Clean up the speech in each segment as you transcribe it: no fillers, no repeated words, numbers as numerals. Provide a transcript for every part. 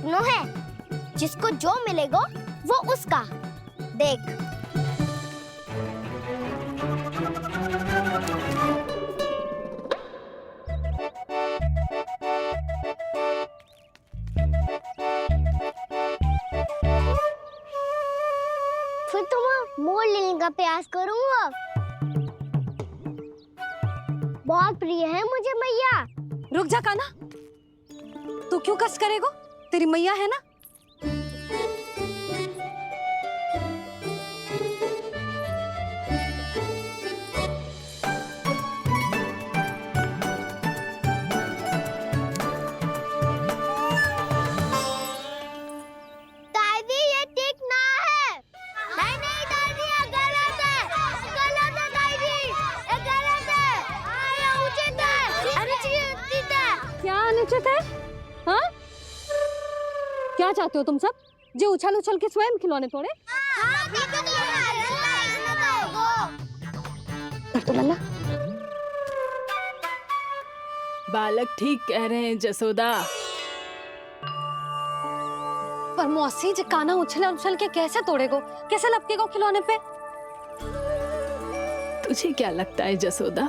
दोनों हैं, जिसको जो मिलेगा वो उसका। देख। फिर तुम मोल लेने का प्रयास करूंगा। बहुत प्रिय है मुझे मैया। रुक जा कान्हा, तू क्यों कष्ट करेगा? तेरी मैया है ना। दादी ये ठीक ना है। नहीं नहीं दादी ये गलत है। गलत है दादी, ये गलत है। ये उचित है, अनुचित है। क्या अनुचित है? हाँ? क्या चाहते हो तुम सब? जो उछल उछल के स्वयं खिलौने तोड़े? हाँ, तो लल्ला, बालक ठीक कह रहे हैं जसोदा। पर मौसी जी कान्हा उछल उछल के कैसे तोड़ेगो? कैसे लपकेगो खिलौने पे? तुझे क्या लगता है जसोदा,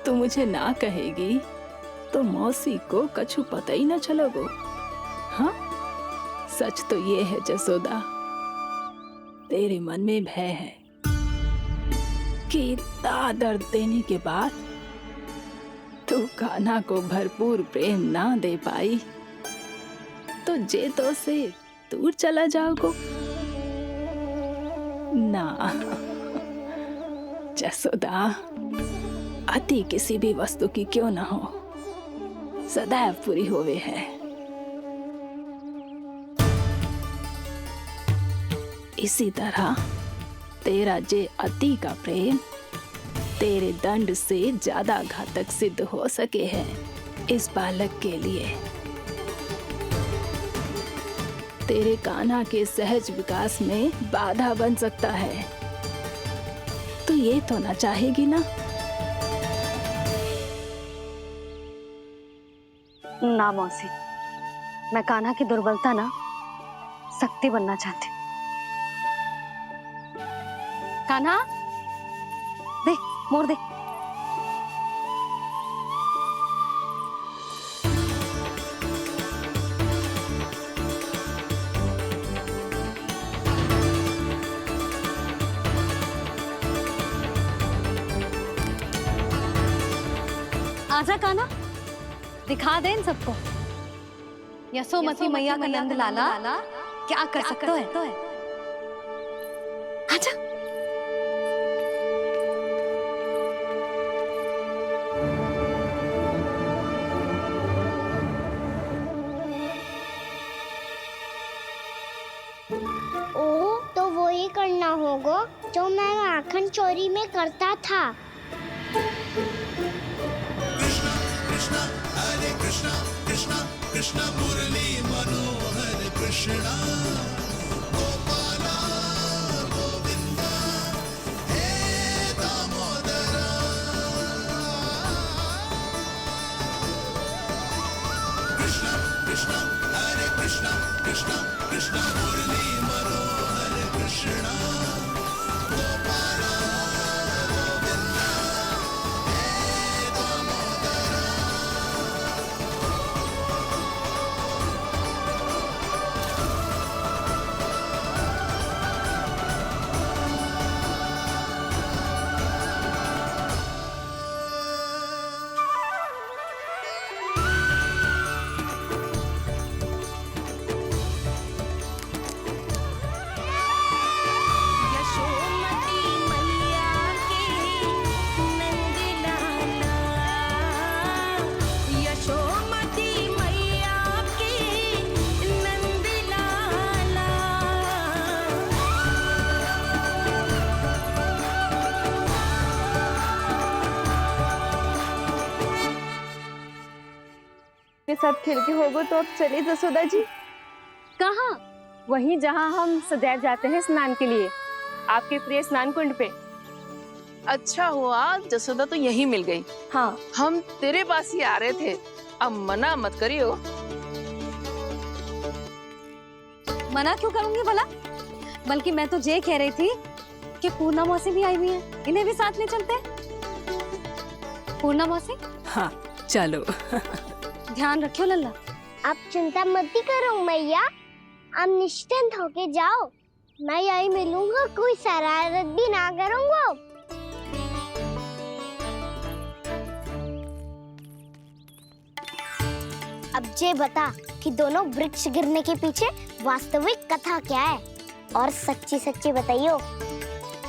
तू मुझे ना कहेगी तो मौसी को कछु पता ही ना चलोगो। हाँ, सच तो ये है जसोदा, तेरे मन में भय है कि इतना दर्द देने के बाद तू कान्हा को भरपूर प्रेम ना दे पाई तो जेतो से दूर चला जाओगो ना। जसोदा, अति किसी भी वस्तु की क्यों ना हो, सदैव पूरी होवे है। इसी तरह तेरा जे अति का प्रेम तेरे दंड से ज्यादा घातक सिद्ध हो सके है इस बालक के लिए। तेरे कान्हा के सहज विकास में बाधा बन सकता है। तो ये तो ना चाहेगी ना? ना मौसी, मैं कान्हा की दुर्बलता ना शक्ति बनना चाहती हूँ। कान्हा, दे मोड़ दे। आजा कान्हा, दिखा दे इन सबको यशोमती मैया का नंद लाला क्या कर सकता है। आजा। ओ, तो वो ही करना होगा जो मैं माखन चोरी में करता था। कृष्ण मुरली मनोहर कृष्णा गोपाला गोविंदा हे दामोदरा। कृष्ण कृष्ण हरे कृष्ण कृष्ण कृष्ण मुरली मनोहर कृष्णा गोपाला गोविंदा हे दामोदरा। के साथ खेल के होगो तो अब चले जसोदा जी। कहाँ? वहीं जहाँ हम सदैव जाते हैं स्नान के लिए, आपके प्रिय स्नान कुंड पे। अच्छा हुआ जसोदा तो यहीं मिल गई। हाँ, हम तेरे पास ही आ रहे थे, अब मना मत करियो। मना क्यों करूंगी भला? बल्कि मैं तो ये कह रही थी कि पूर्णा मौसी भी आई हुई है, इन्हें भी साथ ले चलते हैं। पूर्णा मौसी, हाँ चलो। ध्यान रखियो लल्ला। आप चिंता मत करो मैया, आप निश्चिंत होके जाओ, मैं यही मिलूंगा, कोई शरारत भी ना करूंगा। अब ये बता कि दोनों वृक्ष गिरने के पीछे वास्तविक कथा क्या है, और सच्ची सच्ची बताइयो।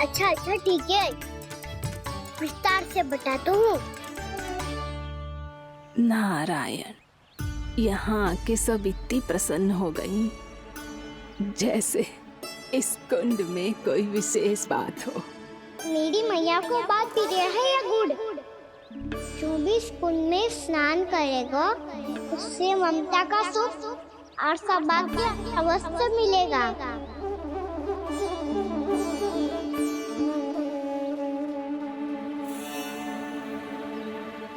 अच्छा अच्छा ठीक है, विस्तार से बताता हूँ। नारायण, यहाँ के सब इतनी प्रसन्न हो गई जैसे इस कुंड में कोई विशेष बात हो। मेरी मैया को बात प्रिय है या गुड़? जो भी इस कुंड में स्नान करेगा उससे ममता का सुख और सौभाग्य अवश्य मिलेगा।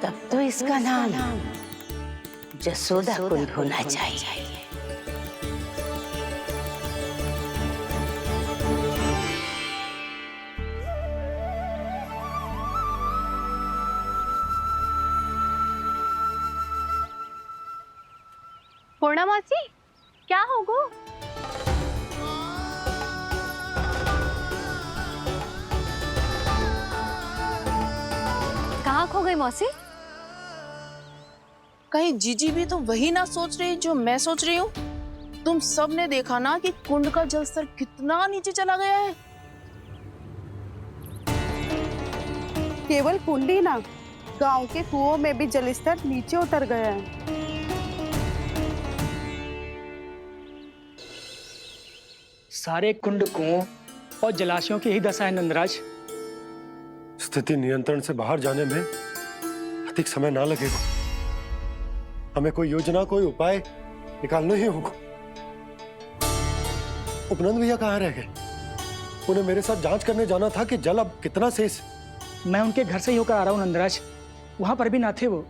तब तो इसका नाम जसोदा कुंड होना चाहिए। पूर्णा मौसी, क्या होगा? कहाँ खो गई मौसी? कहीं जीजी भी तो वही ना सोच रही जो मैं सोच रही हूँ? तुम सब ने देखा ना कि कुंड का जलस्तर कितना नीचे चला गया है। केवल कुंड ही ना, गांव के कुओं में भी जलस्तर नीचे उतर गया है। सारे कुंड, कुओं और जलाशयों की ही दशा है नंदराज। स्थिति नियंत्रण से बाहर जाने में अधिक समय ना लगेगा। हमें कोई योजना, कोई उपाय निकालना ही होगा। उपनंद भैया कहाँ रह गए? उन्हें मेरे साथ जांच करने जाना था कि जल अब कितना शेष। मैं उनके घर से ही होकर आ रहा हूँ नंदराज, वहां पर भी ना थे वो।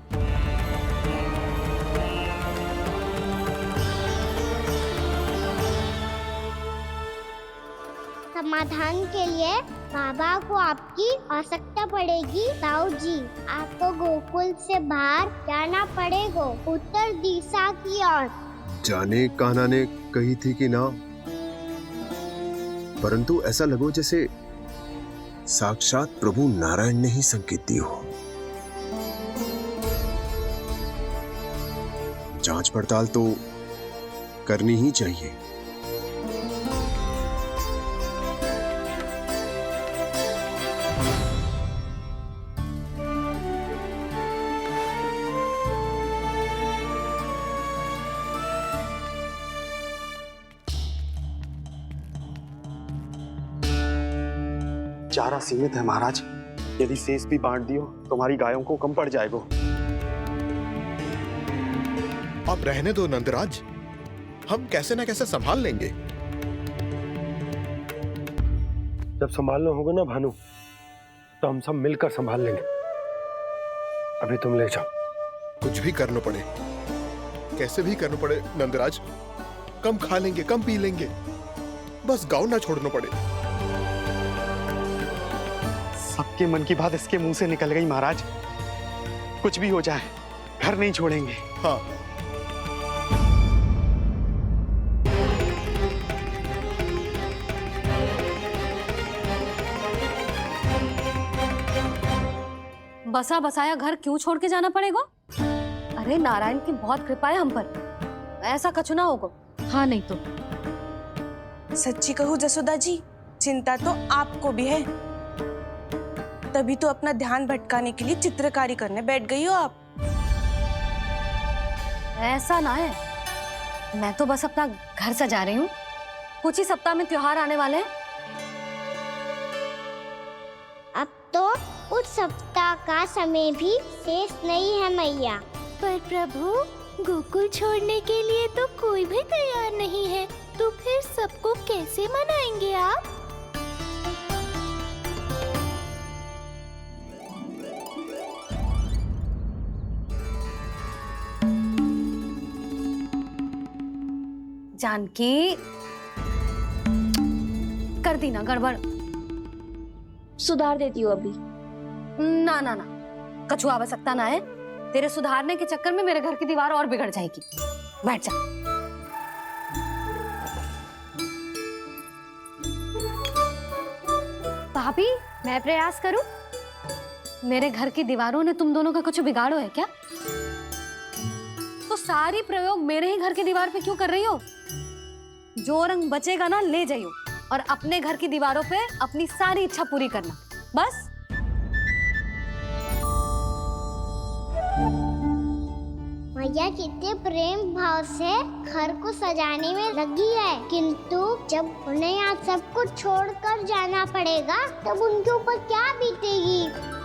समाधान के लिए बाबा को आपकी आवश्यकता पड़ेगी। ताऊ जी, आपको गोकुल से बाहर जाना पड़ेगा, उत्तर दिशा की ओर। जाने कान्हा ने कही थी कि ना, परंतु ऐसा लगो जैसे साक्षात प्रभु नारायण ने ही संकेत दी हो। जांच पड़ताल तो करनी ही चाहिए। चारा सीमित है महाराज, यदि शेष भी बांट दियो तो हमारी गायों को कम पड़ जाएगा। आप रहने दो नंदराज, हम कैसे न कैसे संभाल लेंगे। जब संभालना होगा ना भानु, तो हम सब मिलकर संभाल लेंगे। अभी तुम ले जाओ। कुछ भी करना पड़े, कैसे भी करना पड़े नंदराज, कम खा लेंगे, कम पी लेंगे, बस गांव ना छोड़ना पड़े। सबके मन की बात इसके मुंह से निकल गई महाराज। कुछ भी हो जाए, घर नहीं छोड़ेंगे। हाँ, बसा बसाया घर क्यों छोड़ के जाना पड़ेगा? अरे नारायण की बहुत कृपा है हम पर, ऐसा कछु ना होगा। हाँ नहीं तो सच्ची कहूँ जसोदा जी, चिंता तो आपको भी है, तभी तो अपना ध्यान भटकाने के लिए चित्रकारी करने बैठ गई हो आप। ऐसा ना है, मैं तो बस अपना घर सजा रही हूँ। कुछ ही सप्ताह में त्योहार आने वाले हैं। अब तो कुछ सप्ताह का समय भी शेष नहीं है मैया। पर प्रभु, गोकुल छोड़ने के लिए तो कोई भी तैयार नहीं है, तो फिर सबको कैसे मनाएंगे आप? जानकी, कर दी ना गड़बड़। सुधार देती हूँ अभी। ना ना ना, कछु आवश्यकता ना है। तेरे सुधारने के चक्कर में मेरे घर की दीवार और बिगड़ जाएगी। बैठ जा। भाभी, मैं प्रयास करूं? मेरे घर की दीवारों ने तुम दोनों का कुछ बिगाड़ो है क्या? तो सारी प्रयोग मेरे ही घर की दीवार पे क्यों कर रही हो? जो रंग बचेगा ना ले जाइयो और अपने घर की दीवारों पे अपनी सारी इच्छा पूरी करना, बस। मैया कितने प्रेम भाव से घर को सजाने में लगी है, किंतु जब उन्हें यहाँ सब कुछ छोड़कर जाना पड़ेगा तब उनके ऊपर क्या बीतेगी?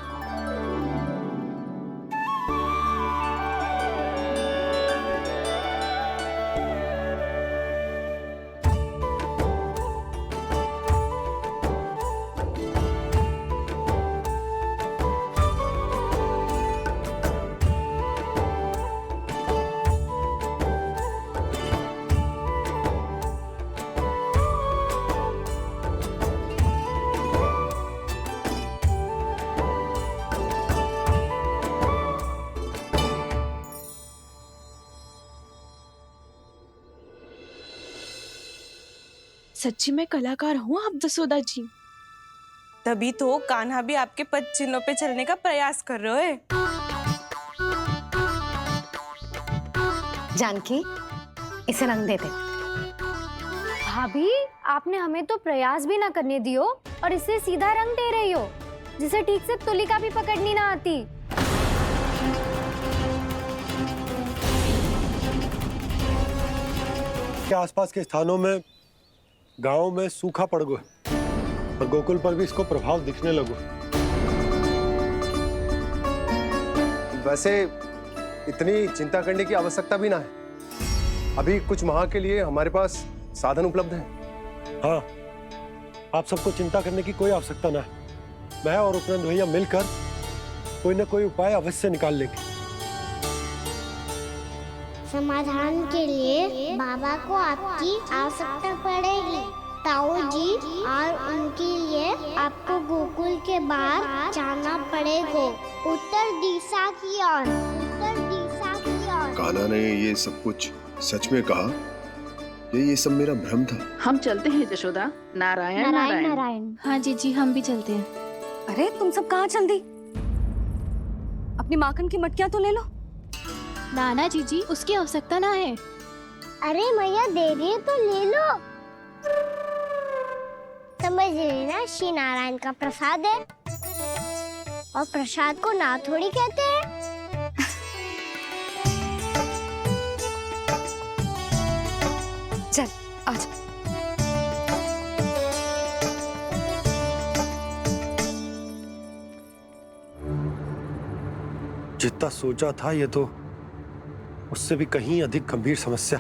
सच्ची में कलाकार हूँ आप जसोदा जी। तभी तो कान्हा भी आपके पद चिन्हों पे चलने का प्रयास कर रहे हैं। जानकी, इसे रंग दे दे। भाभी, आपने हमें तो प्रयास भी ना करने दियो और इसे सीधा रंग दे रही हो, जिसे ठीक से तुलिका भी पकड़नी ना आती। के आसपास के स्थानों में, गांव में सूखा पड़ गया और गोकुल पर भी इसको प्रभाव दिखने लगो। वैसे इतनी चिंता करने की आवश्यकता भी ना है। अभी कुछ माह के लिए हमारे पास साधन उपलब्ध है। हाँ, आप सबको चिंता करने की कोई आवश्यकता ना है। मैं और उपनंद भैया मिलकर कोई न कोई उपाय अवश्य निकाल लेंगे। समाधान के लिए बाबा को आपकी आवश्यकता पड़ेगी। ताऊ जी और उनके लिए आपको गोकुल के बाहर जाना पड़ेगा, उत्तर दिशा की ओर। उत्तर दिशा की ओर। कान्हा ने ये सब कुछ सच में कहा? ये सब मेरा भ्रम था? हम चलते हैं जशोदा। नारायण नारायण नारायण। हाँ जी, हम भी चलते हैं। अरे तुम सब कहाँ चल दी? अपनी माखन की मटकियां तो ले लो। नाना जी, उसकी आवश्यकता ना है। अरे मैया दे रही है तो ले लो। समझ लेना, श्री नारायण का प्रसाद है और प्रसाद को ना थोड़ी कहते हैं। चल आज। जितना सोचा था ये तो उससे भी कहीं अधिक गंभीर समस्या।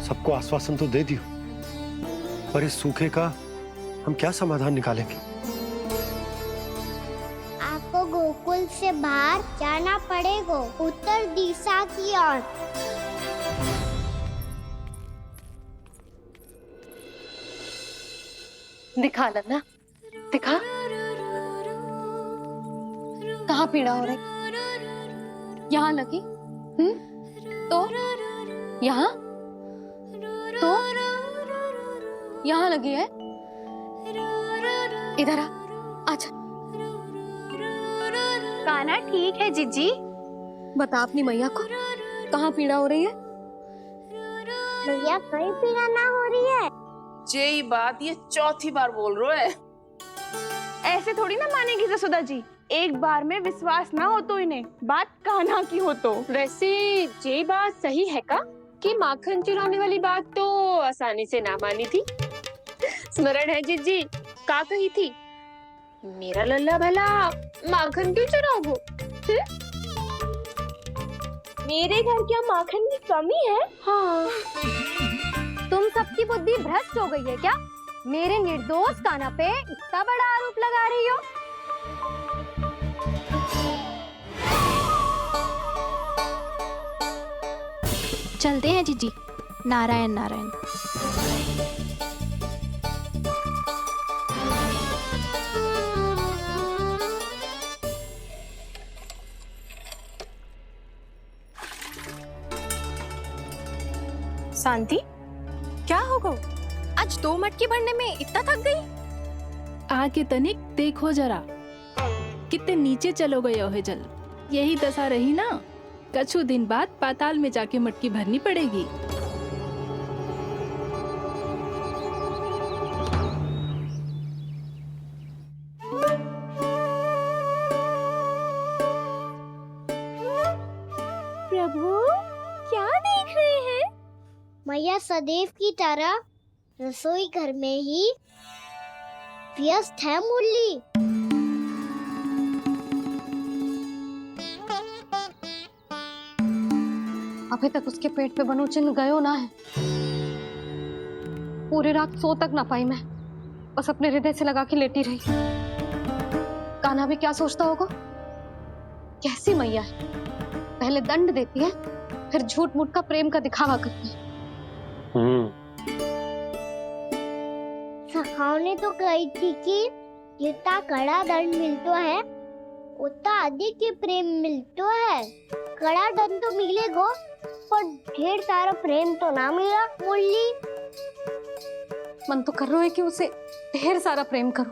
सबको आश्वासन तो दे दियो, पर इस सूखे का हम क्या समाधान निकालेंगे? आपको गोकुल से बाहर जाना पड़ेगा, उत्तर दिशा की ओर। दिखा लन्ना, दिखा। कहाँ पीड़ा हो रही? यहाँ लगी? तो यहाँ? तो यहाँ लगी है? इधर आ, आजा। कान्हा ठीक है जीजी। बता अपनी मैया को कहाँ पीड़ा हो रही है? मैया कहीं पीड़ा ना हो रही है। यही बात ये चौथी बार बोल रहे है। ऐसे थोड़ी ना मानेगी जसोदा जी। एक बार में विश्वास ना हो तो इन्हें, बात कान्हा की हो तो। वैसे ये बात सही है का कि माखन चुराने वाली बात तो आसानी से ना मानी थी। स्मरण है जीजी, का कही थी? मेरा लल्ला भला माखन क्यों चुराओगे? मेरे घर क्या माखन की कमी है? हाँ। तुम सबकी बुद्धि भ्रष्ट हो गई है क्या? मेरे निर्दोष कान्हा पे इतना बड़ा आरोप लगा रही हो? चलते हैं जीजी। नारायण नारायण। शांति, क्या हो गो? आज 2 मटकी भरने में इतना थक गई? आके तनिक देखो जरा, कितने नीचे चलो गए हो जल। यही दशा रही ना, कछु दिन बाद पाताल में जाके मटकी भरनी पड़ेगी। प्रभु, क्या देख रहे हैं? मैया सदैव की तरह रसोई घर में ही व्यस्त है मुरली। अभी तक उसके पेट पे बनो चिन्ह गयो ना है। पूरी रात सो तक ना पाई मैं, बस अपने हृदय से लगा के लेटी रही। कान्हा भी क्या सोचता होगा? कैसी मैया है, पहले दंड देती है, फिर झूठ मूठ का प्रेम का दिखावा करती है। सखाओ ने तो कही थी कि जितना कड़ा दंड मिलतो है उतना अधिक ही प्रेम मिलतो है। कड़ा दंड तो मिलेगो, पर ढेर सारा प्रेम तो ना मिला मुरली। मन तो कर रहा है कि उसे ढेर सारा प्रेम करूं,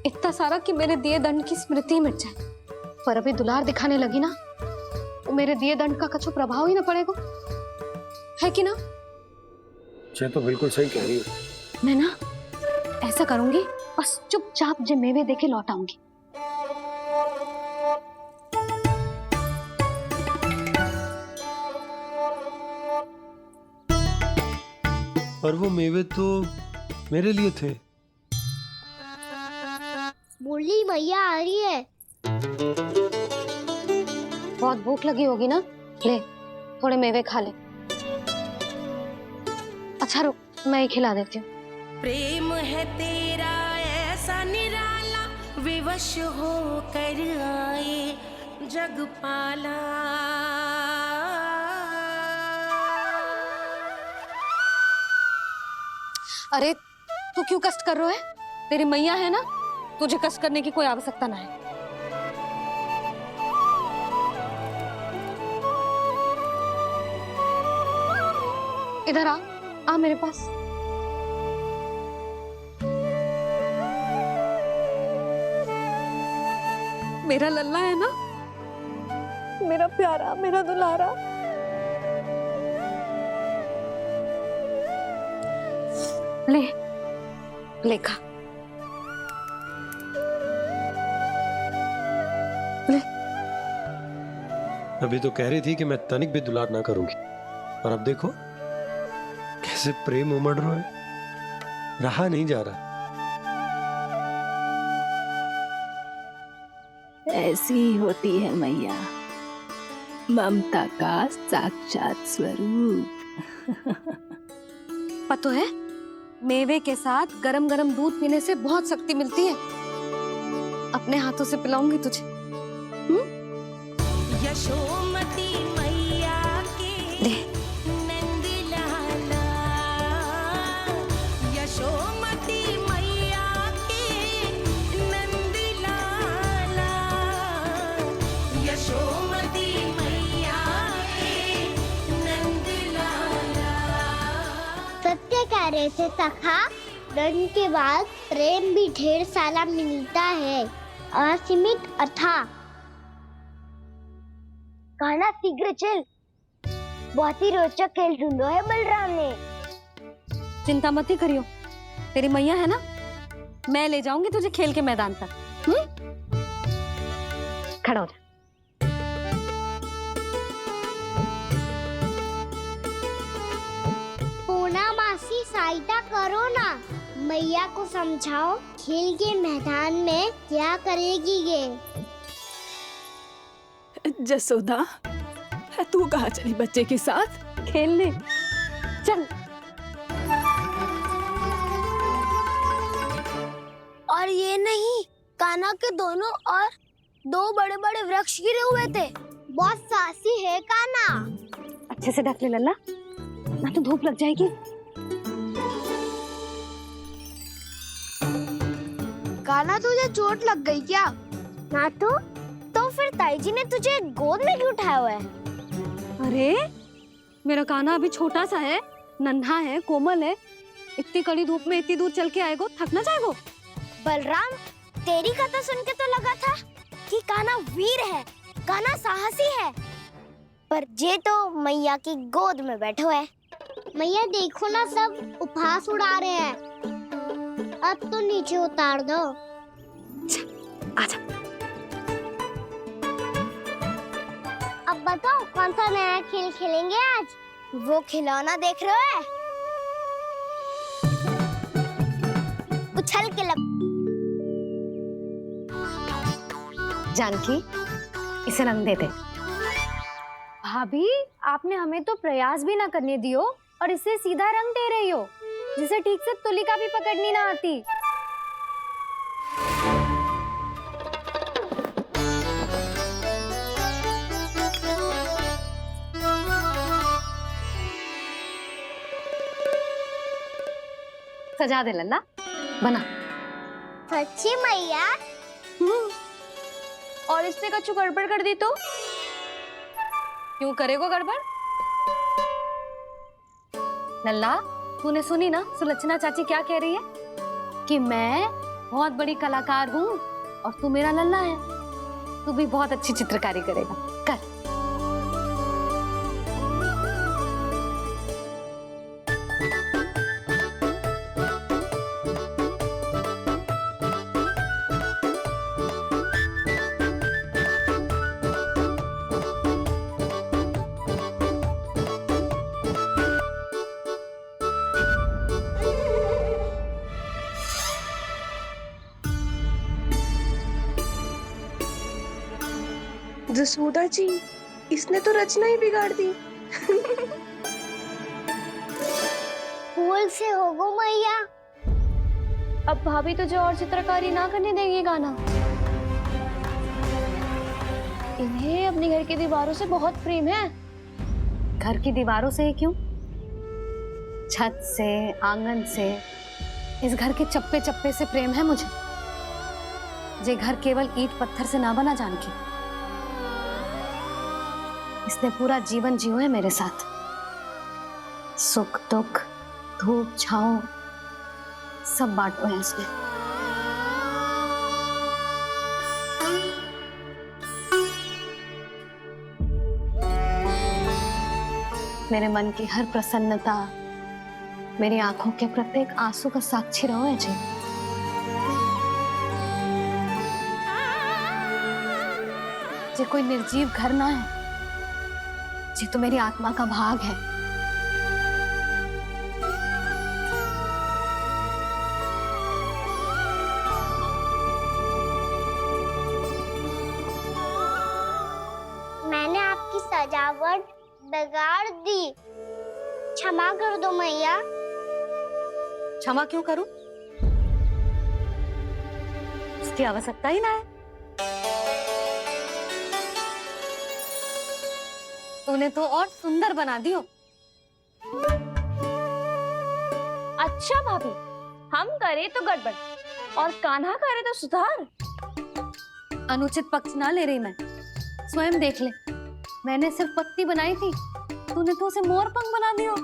इतना सारा कि मेरे दिए दंड की स्मृति मिट जाए। पर अभी दुलार दिखाने लगी ना, वो मेरे दिए दंड का कछु प्रभाव ही ना पड़ेगा, है कि ना? ये तो बिल्कुल सही कह रही हो। मैं ना ऐसा करूंगी, बस चुपचाप जे मेवे देके लौट आऊंगी। पर वो मेवे तो मेरे लिए थे। मुरली, मैया आ रही है। बहुत भूख लगी होगी ना, ले थोड़े मेवे खा ले। अच्छा रुक, मैं ही खिला देती हूँ। प्रेम है तेरा ऐसा निराला, विवश हो कर आए जगपाला। अरे तू क्यों कष्ट कर रहा है? तेरी मैया है ना, तुझे कष्ट करने की कोई आवश्यकता ना है। इधर आ मेरे पास। मेरा लल्ला है ना, मेरा प्यारा, मेरा दुलारा। ले ले खा, ले। अभी तो कह रही थी कि मैं तनिक भी दुलार ना करूंगी, और अब देखो कैसे प्रेम उमड़ रहा है, रहा नहीं जा रहा। ऐसी ही होती है मैया, ममता का साक्षात स्वरूप। पता है, मेवे के साथ गरम गरम दूध पीने से बहुत शक्ति मिलती है। अपने हाथों से पिलाऊंगी तुझे। यशोमती मैया के नंद लाला, यशोमती मैया के नंद लाला, यशोमती मैया के नंद लाला। सत्य कह रहे थे सखा, दंड के बाद प्रेम भी ढेर सारा मिलता है, असीमित अथाह। कान्हा शीघ्र चल, बहुत ही रोचक खेल ढूंढो है बलराम ने। चिंता मत ही करियो, तेरी मैया है ना, मैं ले जाऊंगी तुझे खेल के मैदान तक। खड़ा हो जा। पूना मासी, सहायता करो ना, मैया को समझाओ खेल के मैदान में क्या करेगी ये। जसोदा, तू कहाँ चली बच्चे के साथ? खेलने चल। और ये नहीं, कान्हा के दोनों और 2 बड़े बड़े वृक्ष गिरे हुए थे। बहुत साहसी है कान्हा। अच्छे से ढक ले लल्ला, ना तो धूप लग जाएगी। कान्हा, तुझे चोट लग गई क्या? ना तो फिर ताई जी ने तुझे गोद में क्यों उठाया हुआ है? अरे मेरा कान्हा अभी छोटा सा है, नन्हा है, कोमल है। इतनी कड़ी धूप में इतनी दूर चल के आएगो, थक ना जाएगो। बलराम, तेरी कथा सुन के तो लगा था कि कान्हा वीर है, कान्हा साहसी है, पर जे तो मैया की गोद में बैठो है। मैया देखो ना, सब उपहास उड़ा रहे हैं। अब तो नीचे उतार दो। आजा। अब बताओ कौन सा नया खेल खेलेंगे आज? वो खिलौना देख रहे हो? उछल के जानकी, इसे रंग दे दे। भाभी, आपने हमें तो प्रयास भी ना करने दियो और इसे सीधा रंग दे रही हो, जिसे ठीक से तुलिका भी पकड़नी ना आती। सजा दे लल्ला, बना। सच्ची मैया? और इसने कछु गड़बड़ कर दी तो? क्यों करेगो गड़बड़? लल्ला, तूने सुनी ना सुलक्षणा चाची क्या कह रही है? कि मैं बहुत बड़ी कलाकार हूँ और तू मेरा लल्ला है। तू भी बहुत अच्छी चित्रकारी करेगा, कर। जसोदा जी, इसने तो रचना ही बिगाड़ दी। फूल से होगो मैया। अब भाभी तुझे और चित्रकारी ना करने देंगी कान्हा। इन्हें अपने घर की दीवारों से बहुत प्रेम है। घर की दीवारों से ही क्यों? छत से, आंगन से, इस घर के चप्पे चप्पे से प्रेम है मुझे। ये घर केवल ईंट पत्थर से ना बना जानकी। इसने पूरा जीवन जियो है मेरे साथ। सुख दुख, धूप छाँव सब बांटो है इसने। मेरे मन की हर प्रसन्नता, मेरी आंखों के प्रत्येक आंसू का साक्षी रहो है जी। ये कोई निर्जीव घर ना है, ये तो मेरी आत्मा का भाग है। मैंने आपकी सजावट बिगाड़ दी, क्षमा कर दो मैया। क्षमा क्यों करूं? उसकी आवश्यकता ही ना है। तूने तो और सुंदर बना दियो। अच्छा भाभी, हम करे तो गड़बड़ और कान्हा करे तो सुधार। अनुचित पक्ष ना ले रही मैं, स्वयं देख ले। मैंने सिर्फ पत्ती बनाई थी, तूने तो उसे मोर पंख बना दियो।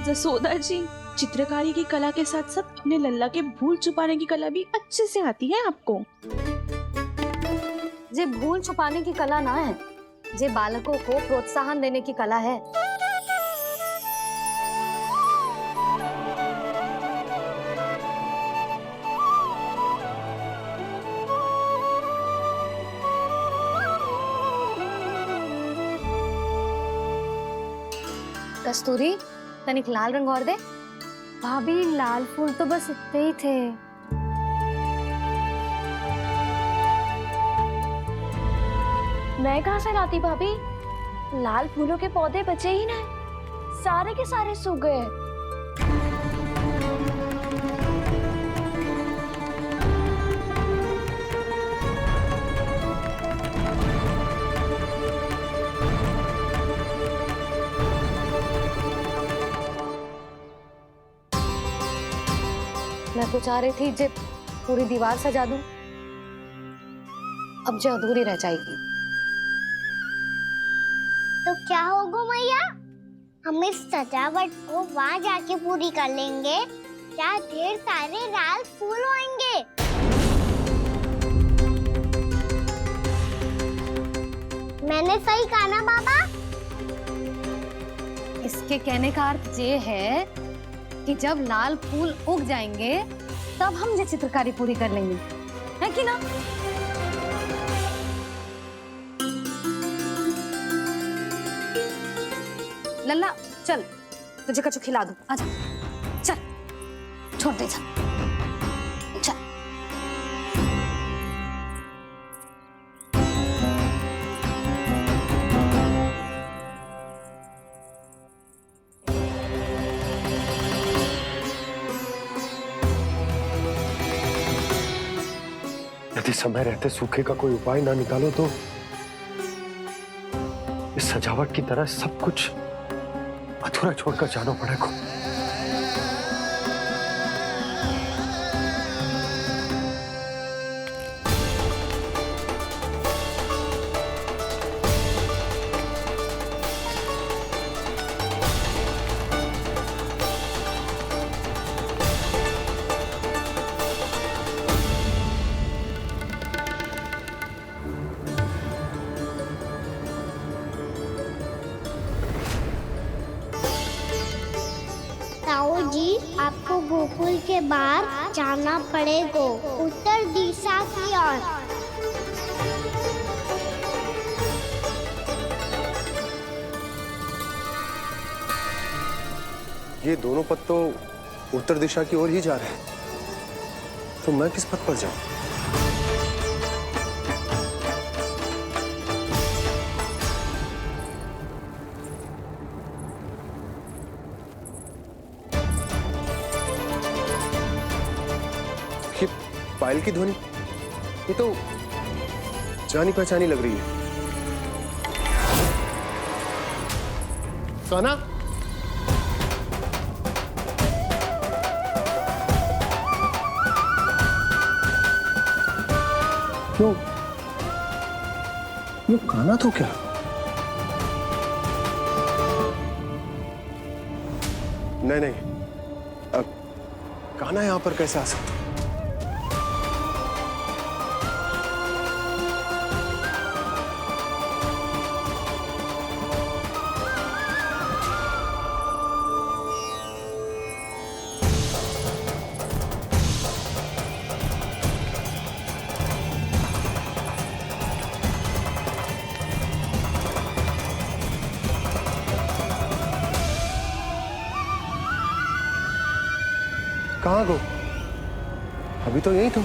जसोदा जी, चित्रकारी की कला के साथ साथ अपने लल्ला के भूल छुपाने की कला भी अच्छे से आती है आपको। ये भूल छुपाने की कला ना है, ये बालकों को प्रोत्साहन देने की कला है। कस्तूरी, तनिक लाल रंग और दे। भाभी, लाल फूल तो बस इतने ही थे। मैं कहाँ से लाती भाभी? लाल फूलों के पौधे बचे ही ना, सारे के सारे सूख गए। मैं तो चाह रही थी जब पूरी दीवार सजा दूं, अब जो अधूरी रह जाएगी। तो क्या होगा मैया, हम इस सजावट को वहाँ जाके पूरी कर लेंगे जहाँ ढेर सारे लाल फूल होंगे। मैंने सही कहा ना बाबा? इसके कहने का अर्थ ये है कि जब लाल फूल उग जाएंगे तब हम ये चित्रकारी पूरी कर लेंगे, है कि ना? लल्ला चल, तुझे कछु खिला दूं, आजा चल, छोड़ दे चल चल। यदि समय रहते सूखे का कोई उपाय ना निकालो तो इस सजावट की तरह सब कुछ अधूरा छोड़कर जाना पड़ेगा। ताऊ जी, आपको गोकुल के बाहर जाना पड़ेगा, उत्तर दिशा की ओर। ये दोनों पथ तो उत्तर दिशा की ओर ही जा रहे हैं, तो मैं किस पथ पर जाऊं? ये पायल की ध्वनि, ये तो जानी पहचानी लग रही है। कान्हा, क्यों? ये कान्हा तो क्या? नहीं नहीं, अब कान्हा यहां पर कैसे आ सकता? कहाँ गो? अभी तो यही तो।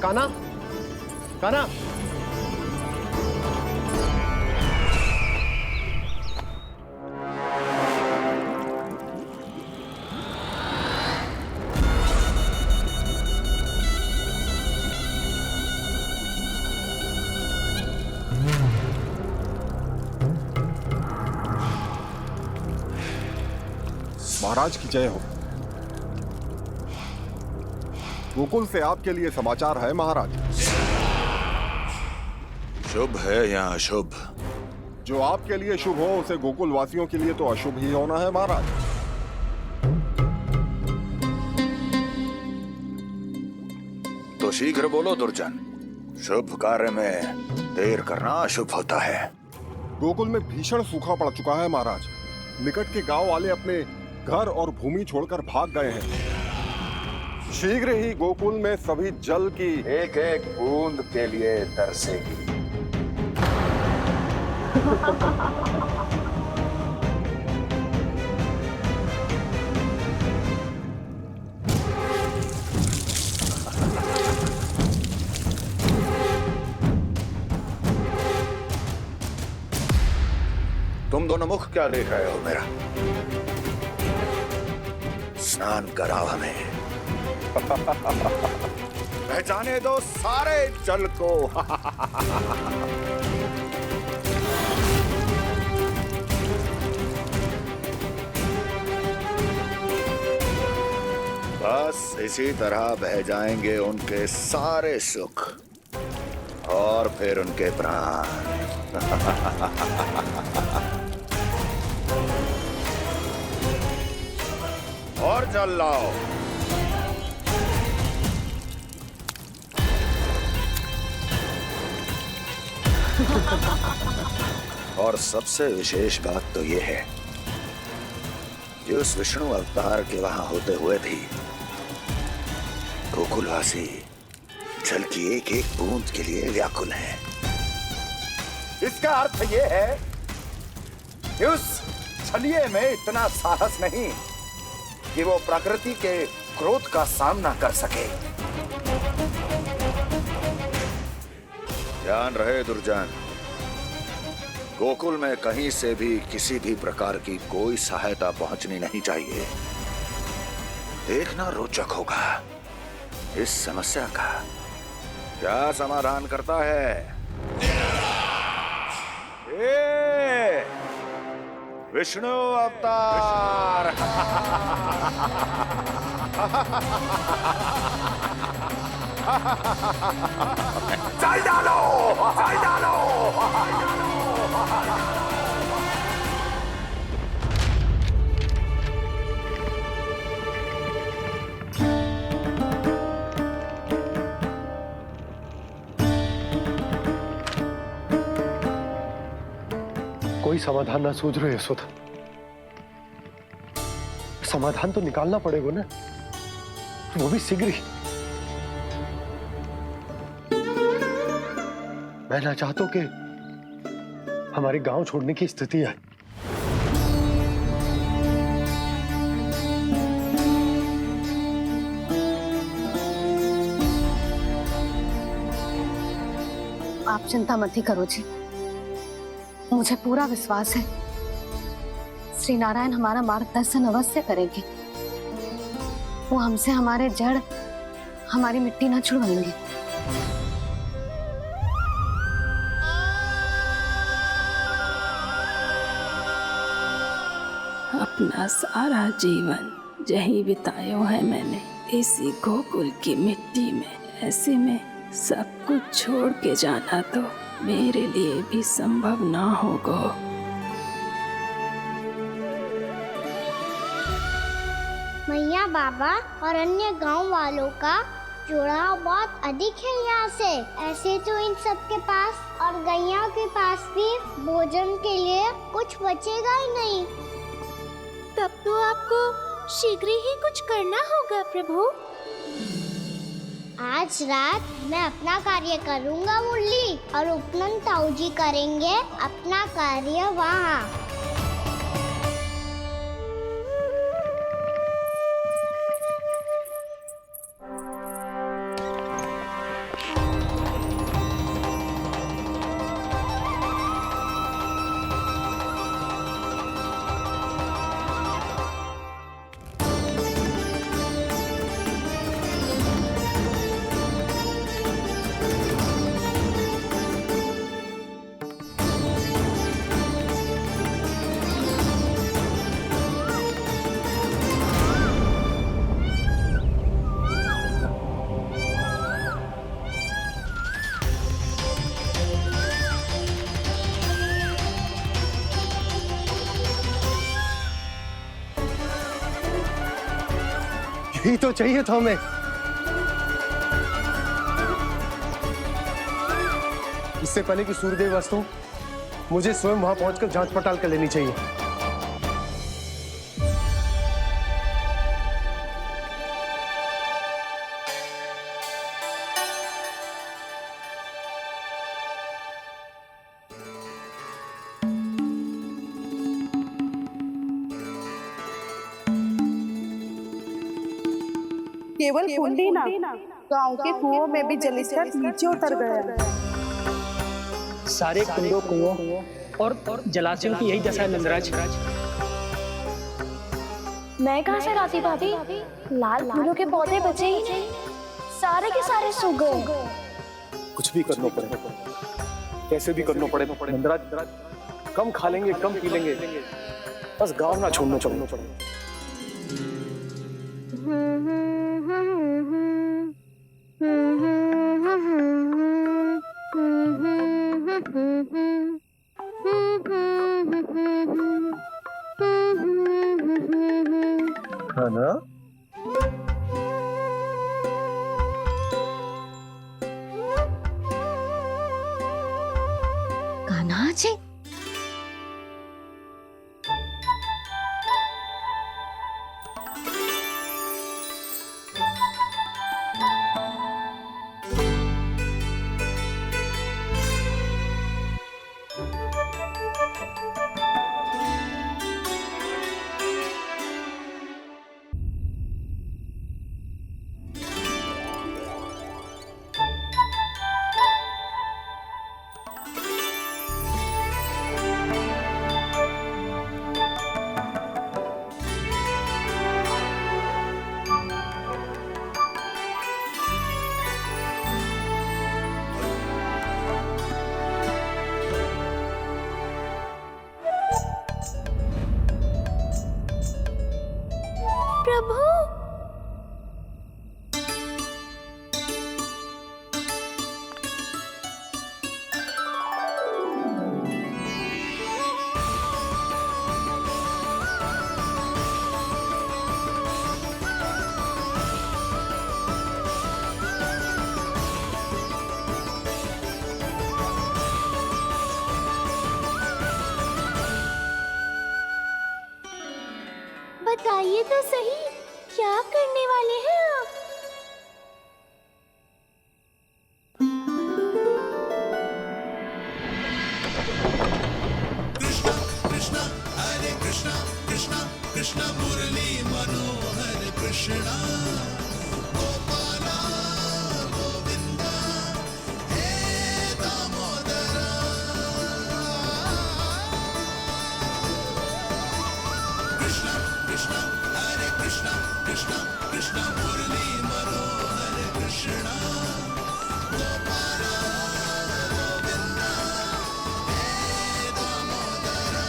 कान्हा, कान्हा, महाराज की जय हो। गोकुल से आपके लिए समाचार है महाराज। शुभ है या अशुभ? जो आपके लिए शुभ हो उसे गोकुल वासियों के लिए तो अशुभ ही होना है महाराज। तो शीघ्र बोलो दुर्जन, शुभ कार्य में देर करना अशुभ होता है। गोकुल में भीषण सूखा पड़ चुका है महाराज। निकट के गांव वाले अपने घर और भूमि छोड़कर भाग गए हैं। शीघ्र ही गोकुल में सभी जल की एक एक बूंद के लिए तरसेगी। तुम दोनों मुख क्या देख रहे हो मेरा? स्नान कराओ हमें। पहचाने दो सारे जल को। बस इसी तरह बह जाएंगे उनके सारे सुख और फिर उनके प्राण। और जल लाओ। और सबसे विशेष बात तो ये है कि उस विष्णु अवतार के वहां होते हुए भी गोकुलवासी जल की एक एक बूंद के लिए व्याकुल है। इसका अर्थ ये है कि उस छलिए में इतना साहस नहीं कि वो प्रकृति के क्रोध का सामना कर सके। ध्यान रहे दुर्जन, गोकुल में कहीं से भी किसी भी प्रकार की कोई सहायता पहुंचनी नहीं चाहिए। देखना रोचक होगा इस समस्या का क्या समाधान करता है। ए, विष्णु अवतार। चल डालो, चल डालो। कोई समाधान ना सूझ रहे यशोदा। समाधान तो निकालना पड़ेगा ना, वो भी शीघ्र ही। मैं ना चाहता कि हमारे गांव छोड़ने की स्थिति आए। आप चिंता मत ही करो जी, मुझे पूरा विश्वास है श्री नारायण हमारा मार्गदर्शन अवश्य करेंगे। वो हमसे हमारे जड़, हमारी मिट्टी न छुड़वाएंगे। अपना सारा जीवन यही बितायो है मैंने, इसी गोकुल की मिट्टी में। ऐसे में सब कुछ छोड़ के जाना तो मेरे लिए भी संभव ना होगा। मैया बाबा और अन्य गांव वालों का जुड़ाव बहुत अधिक है यहाँ से। ऐसे तो इन सब के पास और गैया के पास भी भोजन के लिए कुछ बचेगा ही नहीं। तब तो आपको शीघ्र ही कुछ करना होगा प्रभु। आज रात मैं अपना कार्य करूँगा मुरली, और उपनंद ताऊ जी करेंगे अपना कार्य वहाँ। यही तो चाहिए था हमें। इससे पहले कि सूर्यदेव अस्त हो, मुझे स्वयं वहां पहुंचकर जांच पड़ताल कर लेनी चाहिए। केवल कुंडी ना, गांव के कुओं में भी जलस्तर नीचे उतर गया। सारे कुंडों, कुओं और जलाशयों की यही दशा है नंदराज। मैं कहाँ से लाती भाभी? लाल फूलों के पौधे बचे ही नहीं, सारे के सारे सो गए। कुछ भी करना पड़े, कैसे भी करना पड़े नंदराज, कम खा लेंगे, कम पी लेंगे, बस गांव ना छोड़ना पड़े। है ना? कान्हा जी, प्रभु, बताइए तो सही, क्या करने वाले हैं आप? कृष्णा कृष्णा हरे कृष्णा कृष्णा कृष्णा मुरली मनोहर कृष्णा गोपाला गोविंदा हे दामोदरा। कृष्णा कृष्णा हरे कृष्णा कृष्णा कृष्णा मुरली मनोहर कृष्णा गोपाला गोविंदा हे दामोदरा।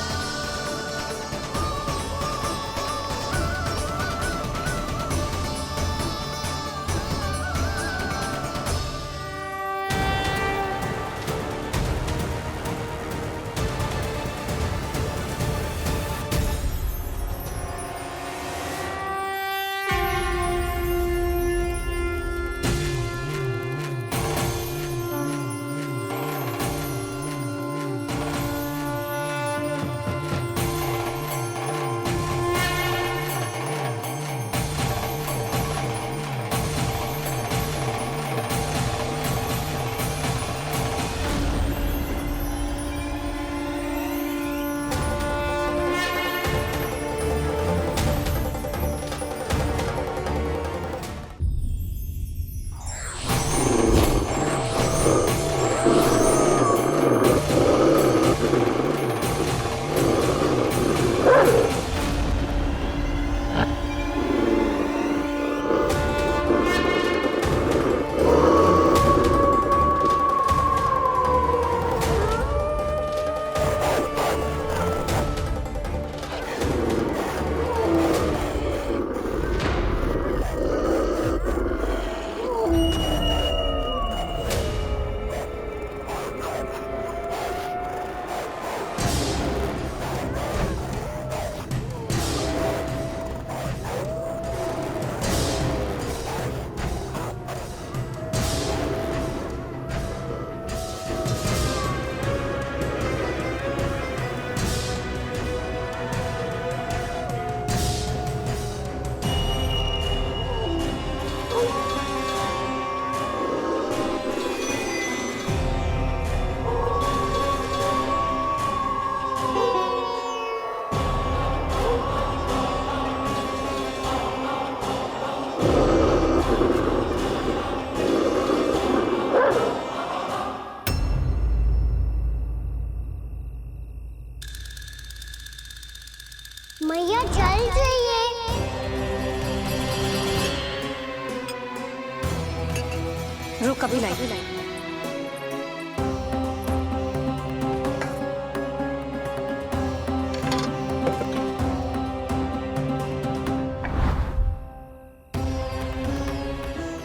कभी लाई।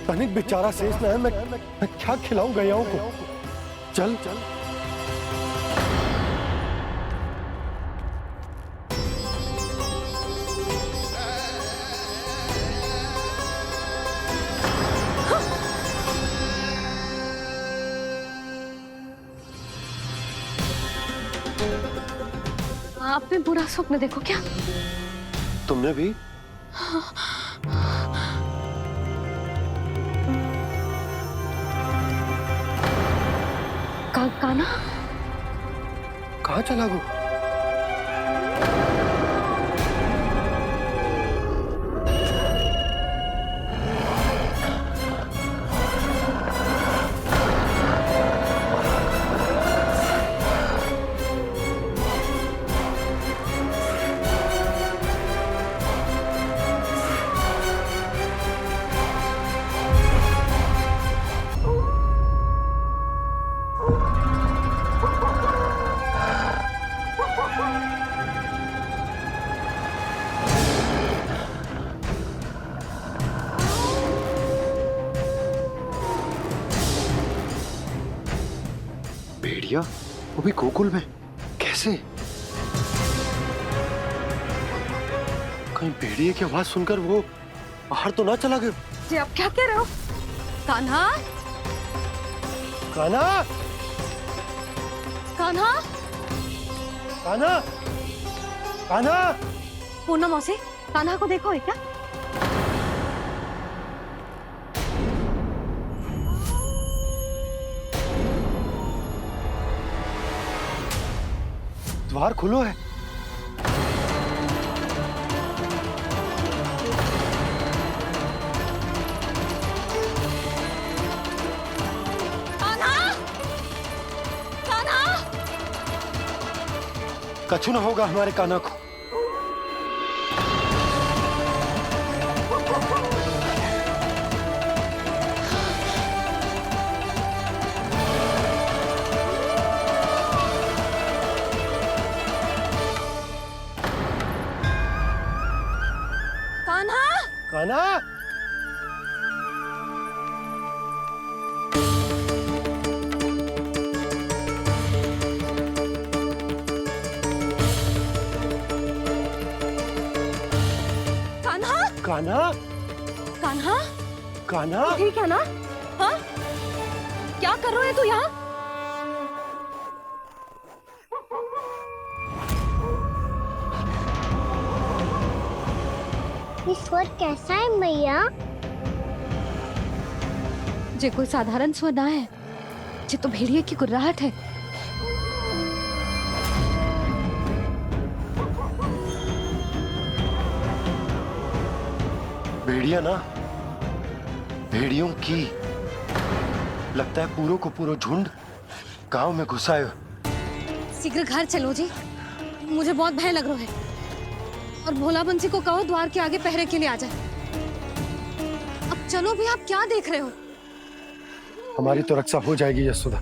तनिक बेचारा शेष न है, मैं क्या खिलाऊं गयाओं को। चल चल आपने बुरा स्वप्न देखो क्या? तुमने भी? कान्हा कहाँ चला गो? भेड़िया वो भी गोकुल में कैसे? कहीं भेड़िए की आवाज सुनकर वो बाहर तो ना चला गया? जी आप क्या कह रहे हो? कान्हा, कान्हा, कान्हा, कान्हा, कान्हा। पूनम मौसी, कान्हा को देखो है क्या? द्वार खुलो है। कछु न होगा हमारे कान्हा को। कान्हा, कान्हा, कान्हा, कान्हा, कान्हा, ठीक है ना? हाँ? क्या कर रहे हो तू यहाँ? ये स्वर कैसा है मैया? जे कोई साधारण स्वर ना है, जे तो भेड़िए की गुर्राहट है। भेड़िया ना, भेड़ियों की लगता है पूरों को पूरा झुंड गांव में घुसा है। शीघ्र घर चलो जी, मुझे बहुत भय लग रहा है। और भोला बंसी को कहो द्वार के आगे पहरे के लिए आ जाए। अब चलो भी, आप क्या देख रहे हो? हमारी तो रक्षा हो जाएगी यशोदा,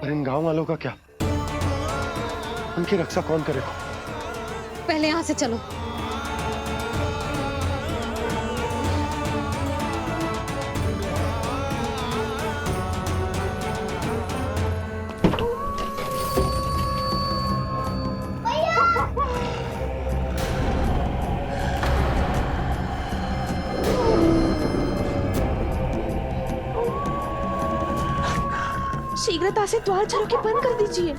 पर इन गांव वालों का क्या? उनकी रक्षा कौन करेगा? पहले यहाँ से चलो। शीघ्रता से द्वार चारों के बंद कर दीजिए।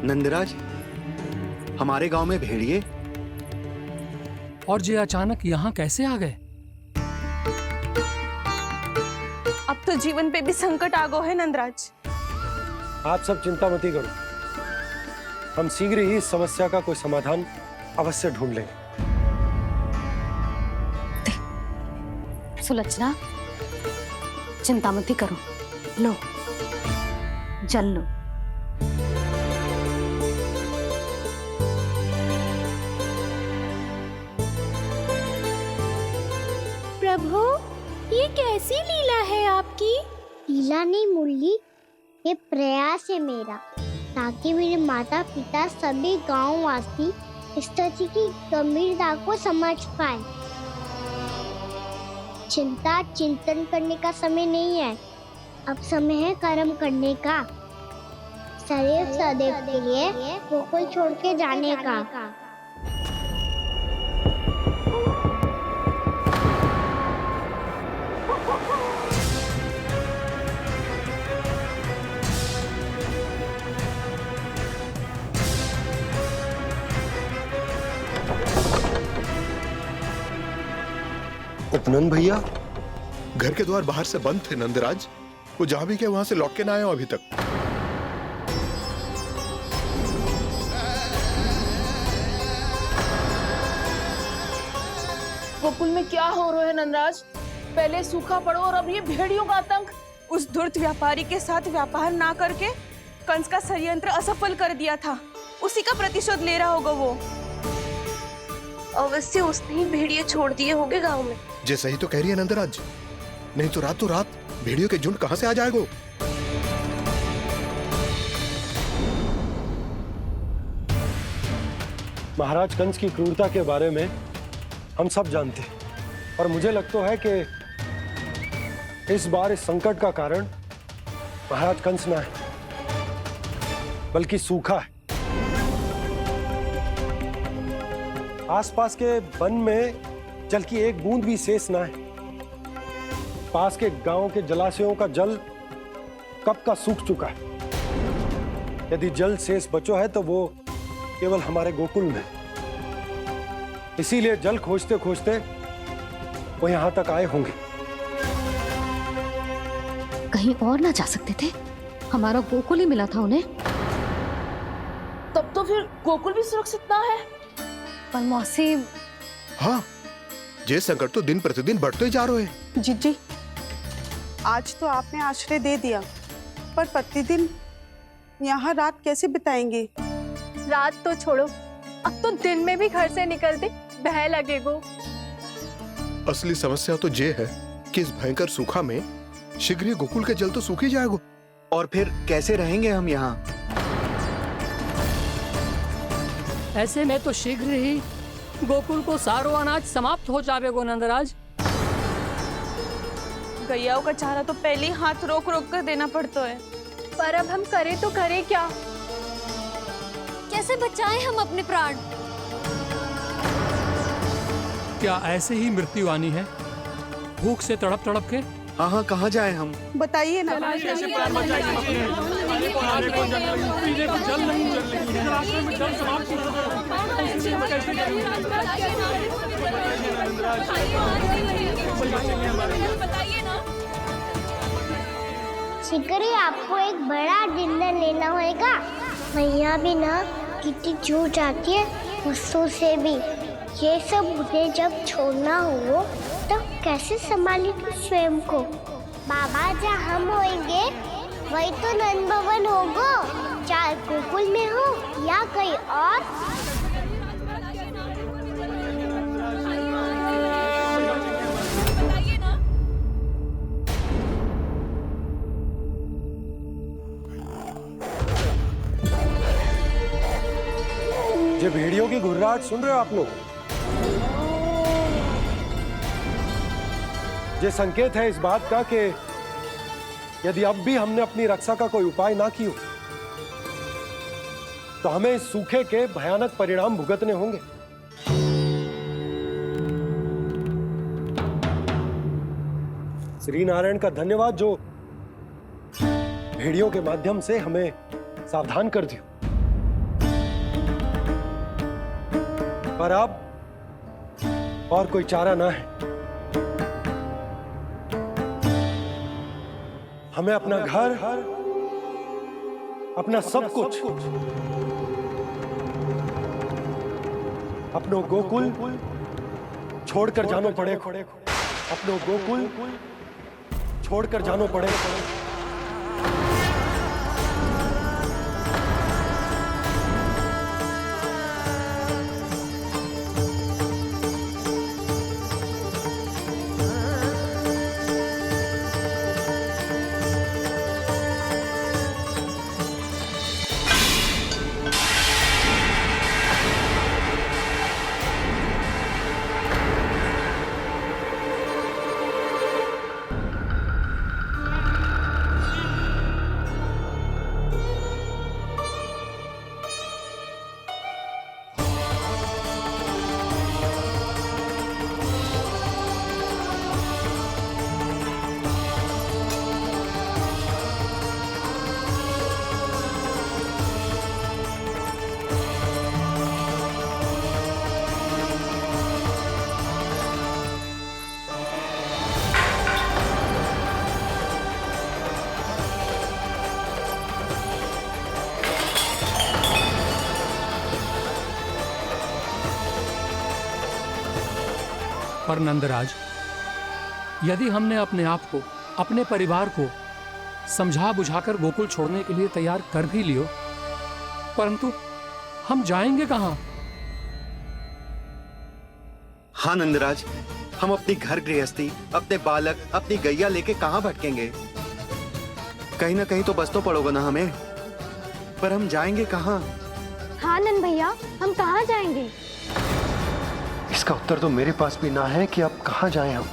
नंदराज, हमारे गांव में भेड़िए और ये अचानक यहाँ कैसे आ गए? अब तो जीवन पे भी संकट आ गो है नंदराज। आप सब चिंता मत करो, हम शीघ्र ही इस समस्या का कोई समाधान अवश्य ढूंढ लेंगे। सुलक्षणा, चिंता मत करो, लो जल लो। प्रभु, ये कैसी लीला है आपकी? लीला नहीं मुरली, ये प्रयास है मेरा, ताकि मेरे माता पिता सभी गांव वासी इस स्थिति की गंभीरता को समझ पाए। चिंता चिंतन करने का समय नहीं है, अब समय है कर्म करने का, सदैव सदैव के लिए गोकुल छोड़ के जाने का। उपनंद भैया, घर के द्वार बाहर से बंद थे नंदराज, वो जहां भी गए वहां से लौट के ना आए हो अभी तक। गोकुल में क्या हो रहा है नंदराज? पहले सूखा पड़ो और अब ये भेड़ियों का आतंक। उस धूर्त व्यापारी के साथ व्यापार ना करके कंस का षड्यंत्र असफल कर दिया था, उसी का प्रतिशोध ले रहा होगा वो। अवश्य उसने ही भेड़िए छोड़ दिए होंगे गांव में। जे सही तो कह रही है नंदराज, नहीं तो रात भेड़ियों के झुंड कहां से आ जाएगा? महाराज कंस की क्रूरता के बारे में हम सब जानते हैं, और मुझे लगता है कि इस बार इस संकट का कारण महाराज कंस ना है, बल्कि सूखा है। आसपास के वन में जल की एक बूंद भी शेष ना है। पास के गांव के जलाशयों का जल कब का सूख चुका है। यदि जल शेष बचो है तो वो केवल हमारे गोकुल में। इसीलिए जल खोजते खोजते वो यहां तक आए होंगे। कहीं और ना जा सकते थे? हमारा गोकुल ही मिला था उन्हें। तब तो फिर गोकुल भी सुरक्षित ना है। पर मौसी, हाँ, ये संकट तो दिन प्रतिदिन बढ़ते जा रहे हैं। जीजी, आज तो आपने आश्रय दे दिया, पर प्रतिदिन यहाँ रात कैसे बिताएंगे? रात तो छोड़ो, अब तो दिन में भी घर से निकलते भय लगेगो। असली समस्या तो ये है कि इस भयंकर सूखा में शीघ्र ही गोकुल के जल तो सूख ही जाएगा। और फिर कैसे रहेंगे हम यहाँ? ऐसे में तो शीघ्र ही गोकुल को सारो अनाज समाप्त हो जाएगो नंदराज। गैयाओं का चारा तो पहले ही हाथ रोक रोक कर देना पड़ता है। पर अब हम करें तो करें क्या? कैसे बचाएं हम अपने प्राण? क्या ऐसे ही मृत्यु आनी है, भूख से तड़प तड़प के? हाँ हाँ, कहाँ जाए हम? बताइए ना। शीघ्र ही आपको एक बड़ा डिनर लेना होगा। मैया भी ना कितनी जूझ जाती है गुस्सों से भी। ये सब मुझे जब छोड़ना हो तो कैसे संभालेगी स्वयं को? बाबा जहाँ हम होंगे वही तो नंद भवन होगा, चाहे गोकुल में हो या कहीं और। ये भेड़ियों की घुर्राहट सुन रहे हो आप लोग? ये संकेत है इस बात का कि यदि अब भी हमने अपनी रक्षा का कोई उपाय ना किया तो हमें इस सूखे के भयानक परिणाम भुगतने होंगे। श्री नारायण का धन्यवाद जो भेड़ियों के माध्यम से हमें सावधान कर दिया। पर अब और कोई चारा ना है। हमें अपना घर, अपना सब कुछ, अपनो गोकुल छोड़कर जानो पड़ेगा। अपनो गोकुल छोड़कर जानो पड़ेगा। पर नंदराज, यदि हमने अपने आप को, अपने परिवार को समझा बुझाकर गोकुल छोड़ने के लिए तैयार कर भी लियो, परंतु हम जाएंगे कहां? हाँ नंदराज, हम अपनी घर गृहस्थी, अपने बालक, अपनी गैया लेके कहां भटकेंगे? कहीं ना कहीं तो बस तो पड़ोगे ना हमें, पर हम जाएंगे कहां? हाँ नंद भैया, हम कहाँ जाएंगे? इसका उत्तर तो मेरे पास भी ना है कि अब कहां जाएं हम,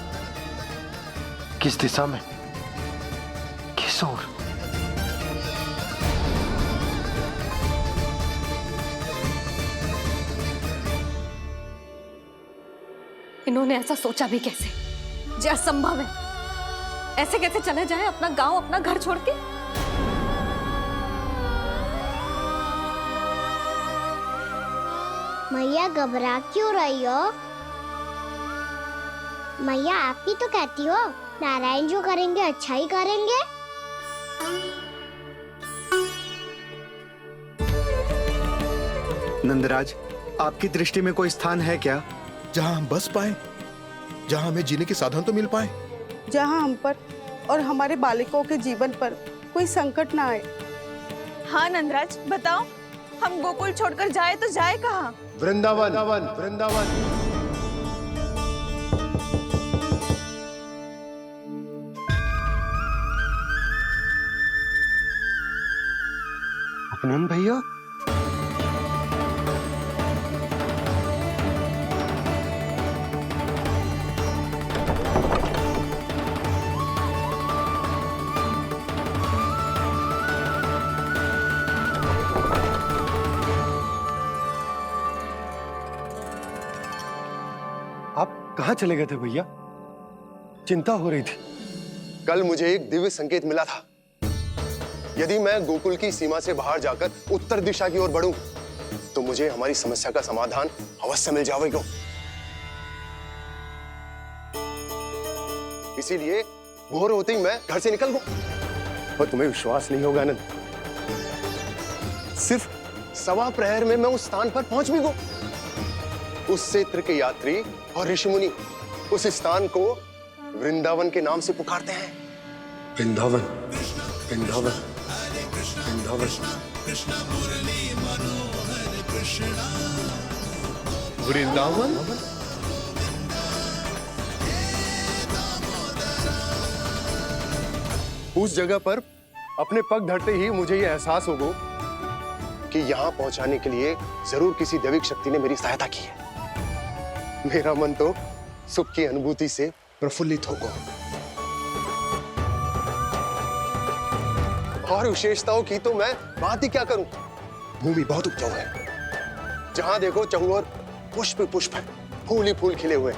किस दिशा में, किस ओर। इन्होंने ऐसा सोचा भी कैसे? जो असंभव है। ऐसे कैसे चले जाए अपना गांव, अपना घर छोड़ के? मैया घबरा क्यों रही हो? मैया आप ही तो कहती हो नारायण जो करेंगे अच्छा ही करेंगे। नंदराज, आपकी दृष्टि में कोई स्थान है क्या जहां हम बस पाए, जहां हमें जीने के साधन तो मिल पाए, जहाँ हम पर और हमारे बालकों के जीवन पर कोई संकट ना आए। हाँ नंदराज, बताओ, हम गोकुल छोड़कर जाए तो जाए कहाँ? वृंदावन, वृंदावन। अपनन भैया, कहाँ चले गए थे भैया? चिंता हो रही थी। कल मुझे एक दिव्य संकेत मिला था। यदि मैं गोकुल की सीमा से बाहर जाकर उत्तर दिशा की ओर बढ़ूं, तो मुझे हमारी समस्या का समाधान अवश्य मिल जाएगा। इसीलिए भोर होते ही मैं घर से निकल गया। और तुम्हें विश्वास नहीं होगा आनंद, सिर्फ 1.25 प्रहर में मैं उस स्थान पर पहुंच भी गया। उस क्षेत्र के यात्री और ऋषिमुनि उस स्थान को वृंदावन के नाम से पुकारते हैं। वृंदावन, वृंदावन, वृंदावन। वृंदावन? उस जगह पर अपने पग धरते ही मुझे यह एहसास होगा कि यहां पहुंचाने के लिए जरूर किसी दैविक शक्ति ने मेरी सहायता की है। मेरा मन तो सुख की अनुभूति से प्रफुल्लित होगा। और विशेषताओं की तो मैं बात ही क्या करूं। भूमि बहुत उपजाऊ है, जहां देखो चहुओर पुष्प पुष्प है, फूल ही फूल खिले हुए।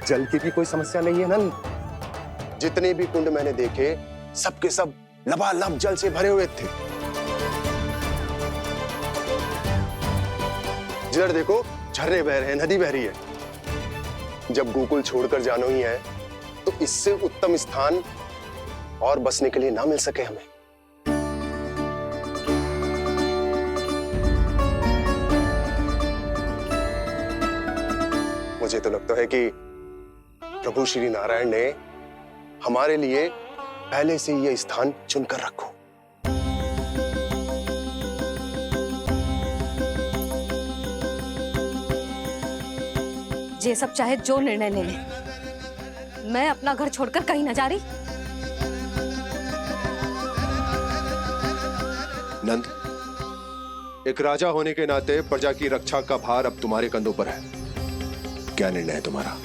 जल की भी कोई समस्या नहीं है नंद। जितने भी कुंड मैंने देखे, सबके सब लबालब जल से भरे हुए थे। जिधर देखो झरने बह रहे हैं, नदी बह रही है। जब गोकुल छोड़कर जाना ही है तो इससे उत्तम स्थान और बसने के लिए ना मिल सके हमें। मुझे तो लगता है कि प्रभु श्री नारायण ने हमारे लिए पहले से यह स्थान चुनकर रखो। ये सब चाहे जो निर्णय ले ले, मैं अपना घर छोड़कर कहीं न जा रही। नंद, एक राजा होने के नाते प्रजा की रक्षा का भार अब तुम्हारे कंधों पर है। क्या निर्णय है तुम्हारा?